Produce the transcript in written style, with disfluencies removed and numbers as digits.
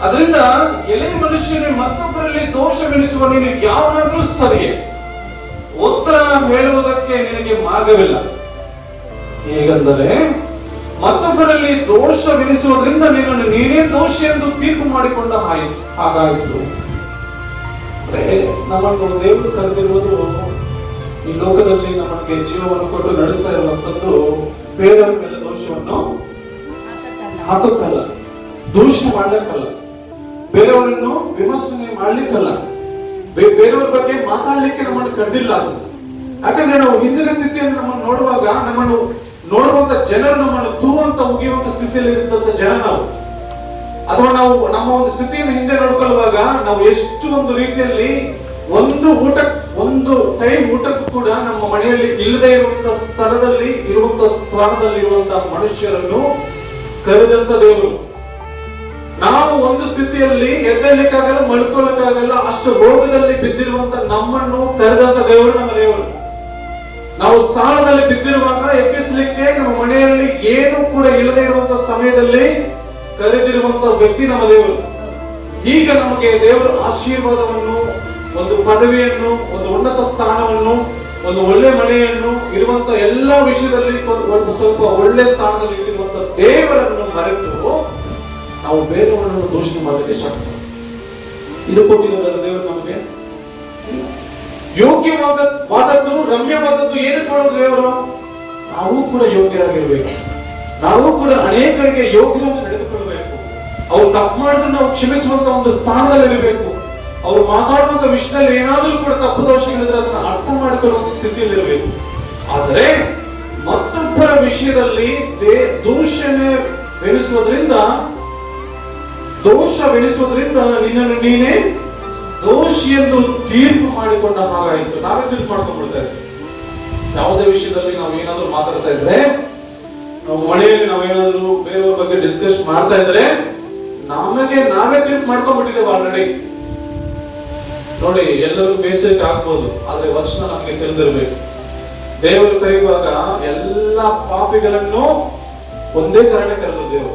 ಅದರಿಂದ ಎಲೆ ಮನುಷ್ಯನೇ ಮತ್ತೊಬ್ಬರಲ್ಲಿ ದೋಷವೆನಿಸುವ ನೀನು ಯಾವನಾದ್ರೂ ಸರಿಯೇ, ಉತ್ತರ ಹೇಳುವುದಕ್ಕೆ ನಿನಗೆ ಮಾರ್ಗವಿಲ್ಲ. ಹೇಗೆಂದರೆ ಮತ್ತೊಬ್ಬರಲ್ಲಿ ದೋಷವೆನಿಸುವುದರಿಂದ ನಿನ್ನನ್ನು ನೀನೇ ದೋಷಿ ಎಂದು ತೀರ್ಪು ಮಾಡಿಕೊಂಡ ಹಾಗಾಯಿತು. ನಮ್ಮನ್ನು ದೇವರು ಕರೆದಿರುವುದು ಈ ಲೋಕದಲ್ಲಿ ನಮಗೆ ಜೀವವನ್ನು ಕೊಟ್ಟು ನಡೆಸ್ತಾ ಇರುವಂತದ್ದು ಬೇರೆಯವರ ಮೇಲೆ ದೋಷವನ್ನು ಹಾಕಕ್ಕಲ್ಲ, ದೂಷಣೆ ಮಾಡ್ಲಿಕ್ಕಲ್ಲ, ಬೇರೆಯವರನ್ನು ವಿಮರ್ಶನೆ ಮಾಡ್ಲಿಕ್ಕಲ್ಲ, ಬೇರೆಯವ್ರ ಬಗ್ಗೆ ಮಾತಾಡ್ಲಿಕ್ಕೆ ನಮ್ಮನ್ನು ಕರೆದಿಲ್ಲ. ಅದು ಯಾಕಂದ್ರೆ ನಾವು ಹಿಂದಿನ ಸ್ಥಿತಿಯನ್ನು ನಮ್ಮನ್ನು ನೋಡುವಾಗ ನಮ್ಮನ್ನು ನೋಡುವಂತ ಜನರು ನಮ್ಮನ್ನು ತೂವಂತ ಉಗಿಯುವಂತ ಸ್ಥಿತಿಯಲ್ಲಿ ಇರುವಂತ ಜನ ನಾವು, ಅಥವಾ ನಾವು ನಮ್ಮ ಒಂದು ಸ್ಥಿತಿಯನ್ನು ಹಿಂದೆ ನೋಡ್ಕೊಳ್ಳುವಾಗ ನಾವು ಎಷ್ಟು ಒಂದು ರೀತಿಯಲ್ಲಿ ಒಂದು ಟೈಮ್ ಊಟಕ್ಕೂ ಕೂಡ ನಮ್ಮ ಮನೆಯಲ್ಲಿ ಇಲ್ಲದೆ ಇರುವಂತ ಸ್ಥಳದಲ್ಲಿ ಇರುವಂತ ಮನುಷ್ಯರನ್ನು ಕರೆದಂತ ದೇವರು. ನಾವು ಒಂದು ಸ್ಥಿತಿಯಲ್ಲಿ ಎದ್ದೇಳಲಿಕ್ಕಾಗಲ್ಲ, ಮಲ್ಕೊಳ್ಳಕ್ಕಾಗಲ್ಲ, ಅಷ್ಟು ರೋಗದಲ್ಲಿ ಬಿದ್ದಿರುವಂತ ನಮ್ಮನ್ನು ಕರೆದಂತ ದೇವರು ನಮ್ಮ ದೇವರು. ನಾವು ಸಾಲದಲ್ಲಿ ಬಿದ್ದಿರುವಾಗ ಎಬ್ಬಿಸಲಿಕ್ಕೆ ನಮ್ಮ ಮನೆಯಲ್ಲಿ ಏನು ಕೂಡ ಇಲ್ಲದೆ ಇರುವಂತ ಸಮಯದಲ್ಲಿ ಕರೆದಿರುವಂತ ವ್ಯಕ್ತಿ ನಮ್ಮ ದೇವರು. ಈಗ ನಮಗೆ ದೇವರು ಆಶೀರ್ವಾದವನ್ನು, ಒಂದು ಪದವಿಯನ್ನು, ಒಂದು ಉನ್ನತ ಸ್ಥಾನವನ್ನು, ಒಂದು ಒಳ್ಳೆ ಮನೆಯನ್ನು, ಇರುವಂತ ಎಲ್ಲಾ ವಿಷಯದಲ್ಲಿ ಒಂದು ಸ್ವಲ್ಪ ಒಳ್ಳೆ ಸ್ಥಾನದಲ್ಲಿ ಇರುವಂತ ದೇವರನ್ನು ಮರೆತು ನಾವು ಬೇರೆಯವರನ್ನು ದೂಷಣೆ ಮಾಡಲಿಕ್ಕೆ ಸ್ಟಾರ್ಟ್ ಮಾಡ್ತೀವಿ. ಇದು ಕೊಟ್ಟಿರೋದಲ್ಲ ದೇವರು ನಮಗೆ. ಯೋಗ್ಯವಾದದ್ದು, ರಮ್ಯವಾದದ್ದು ಏನು ಕೊಡೋದು ದೇವರು? ನಾವು ಕೂಡ ಯೋಗ್ಯರಾಗಿರ್ಬೇಕು, ನಾವು ಕೂಡ ಅನೇಕರಿಗೆ ಯೋಗ್ಯರಾಗಿ ನಡೆದುಕೊಳ್ಳಬೇಕು. ಅವ್ರು ತಪ್ಪು ಮಾಡಿದ್ರೆ ನಾವು ಕ್ಷಮಿಸುವಂತ ಒಂದು ಸ್ಥಾನದಲ್ಲಿ ಇರಬೇಕು. ಅವ್ರು ಮಾತಾಡುವಂತ ವಿಷಯದಲ್ಲಿ ಏನಾದ್ರೂ ಕೂಡ ತಪ್ಪು ದೋಷಗಳಿದ್ರೆ ಅದನ್ನ ಅರ್ಥ ಮಾಡಿಕೊಳ್ಳುವಂತ ಸ್ಥಿತಿಯಲ್ಲಿ ಇರಬೇಕು. ಆದರೆ ಮತ್ತೊಬ್ಬರ ವಿಷಯದಲ್ಲಿ ದೋಷವೆನಿಸುವುದರಿಂದ ನಿನ್ನನ್ನು ನೀನೇ ದೋಷಿ ಎಂದು ತೀರ್ಪು ಮಾಡಿಕೊಂಡ ಹಾಗಾಯಿತು. ನಾವೇ ತೀರ್ಪು ಮಾಡ್ಕೊಂಡ್ಬಿಡ್ತಾ ಇದ್ವಿ. ಯಾವುದೇ ವಿಷಯದಲ್ಲಿ ನಾವು ಏನಾದ್ರೂ ಮಾತಾಡ್ತಾ ಇದ್ರೆ, ನಾವು ಮನೆಯಲ್ಲಿ ನಾವೇನಾದ್ರೂ ಬೇರೆಯವ್ರ ಬಗ್ಗೆ ಡಿಸ್ಕಸ್ ಮಾಡ್ತಾ ಇದ್ರೆ ನಾವೇ ತೀರ್ಪು ಮಾಡ್ಕೊಂಡ್ಬಿಟ್ಟಿದ್ದೇವೆ ಆಲ್ರೆಡಿ. ನೋಡಿ, ಎಲ್ಲರೂ ಬೇಸರಕ್ಕೆ ಆಗ್ಬೋದು, ಆದ್ರೆ ವಚನ ನಮಗೆ ತಿಳಿದಿರ್ಬೇಕು. ದೇವರು ಕರೆಯುವಾಗ ಎಲ್ಲ ಪಾಪಿಗಳನ್ನು ಒಂದೇ ಕಾರಣ ಕರೆದ ದೇವರು.